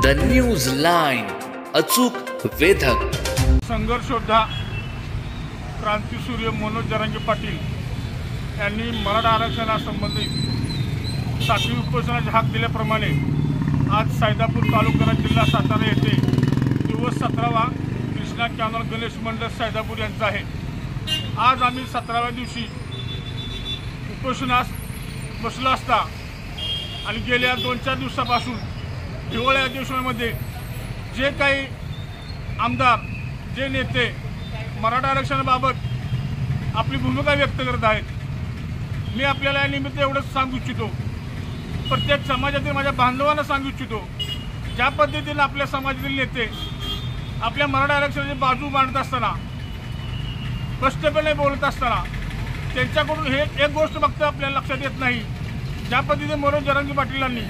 News line, अचूक वेधक. संघर्ष योद्धा क्रांतीसूर्य मनोज जरांगे पाटील यांनी मराठा आरक्षणासंबंधित 7वी उपोषणाची हाक दिल्याप्रमाणे आज सैदापूर तालुका जिल्हा सातारा येथे दिवस 17वा कृष्णा कॅनल गणेश मंडळ सैदापूर यांचा आहे. आज आम्ही 17व्या दिवशी उपोषणास बसलो असता आणि गेल्या 2-4 दिवसापासून हिवाळी अधिवेशनामध्ये जे काही आमदार, जे नेते मराठा आरक्षणाबाबत आपली भूमिका व्यक्त करत आहेत, मी आपल्याला या निमित्त एवढंच सांगू इच्छितो, प्रत्येक समाजातील माझ्या बांधवांना सांगू इच्छितो, ज्या पद्धतीने आपल्या समाजातील नेते आपल्या मराठा आरक्षणाची बाजू मांडत असताना, स्पष्टपणे बोलत असताना त्यांच्याकडून हे एक गोष्ट फक्त आपल्याला लक्षात येत नाही, ज्या पद्धतीने मनोज जरांगे पाटीलांनी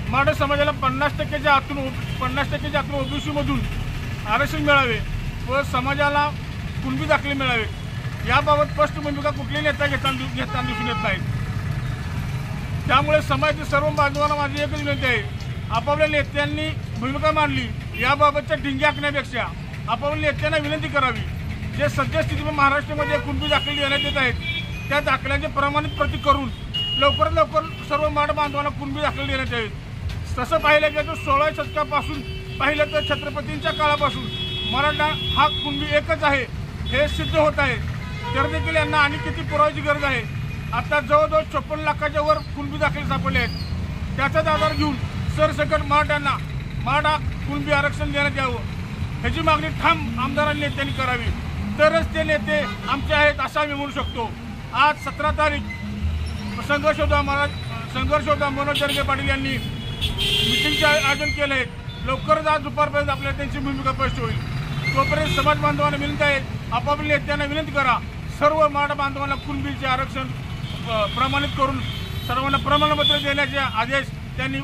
मराठा समाजाला 50% आतून ओबीसीमधून आरक्षण मिळावे व समाजाला कुणबी दाखले मिळावे, याबाबत स्पष्ट भूमिका कुठल्याही नेता घेताना दिसून येत नाहीत. त्यामुळे समाजातील सर्व बांधवांना माझी एकच विनंती आहे, आपापल्या नेत्यांनी भूमिका मांडली याबाबतच्या ढिंगी हाकण्यापेक्षा आपापल्या नेत्यांना विनंती करावी, जे सद्यस्थितीमध्ये महाराष्ट्रामध्ये कुणबी दाखले देण्यात येत आहेत त्या दाखल्यांचे प्रमाणित प्रती करून लवकरात लवकर सर्व मराठा बांधवांना कुणबी दाखले देण्यात यावेत. तसं पाहिलं गेलं तर 16व्या शतकापासून पाहिलं तर छत्रपतींच्या काळापासून मराठा हा कुणबी एकच आहे हे सिद्ध होत आहे. तर देखील यांना आणि किती पुराव्याची गरज आहे. आता जवळजवळ 56 लाखाच्या वर कुणबी दाखले सापडले आहेत. त्याचाच आधार घेऊन सरसकट मराठ्यांना मराठा कुणबी आरक्षण देण्यात यावं, ह्याची मागणी ठाम आमदारांनी नेत्यांनी करावी, तरच ते नेते आमचे आहेत असं आम्ही म्हणू शकतो. आज 17 तारीख संघर्ष योद्धा मनोज जरांगे पाटील यांनी मिटिंगचे आयोजन केले आहे. लवकरच आज दुपारपर्यंत आपल्याला त्यांची भूमिका स्पष्ट होईल. तोपर्यंत समाज बांधवांना विनंती आहे, आपापल्या नेत्यांना विनंती करा, सर्व मराठा बांधवांना कुणबीचे आरक्षण प्रमाणित करून सर्वांना प्रमाणपत्र देण्याचे आदेश त्यांनी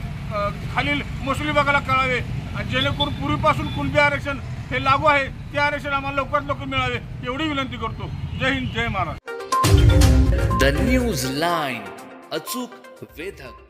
खालील महसूल विभागाला कळावे, आणि जेणेकरून पूर्वीपासून कुणबी आरक्षण हे लागू आहे ते आरक्षण आम्हाला लवकरात लवकर मिळावे एवढी विनंती करतो. जय हिंद, जय महाराष्ट्र. न्यूज लाईन, अचूक वेधक.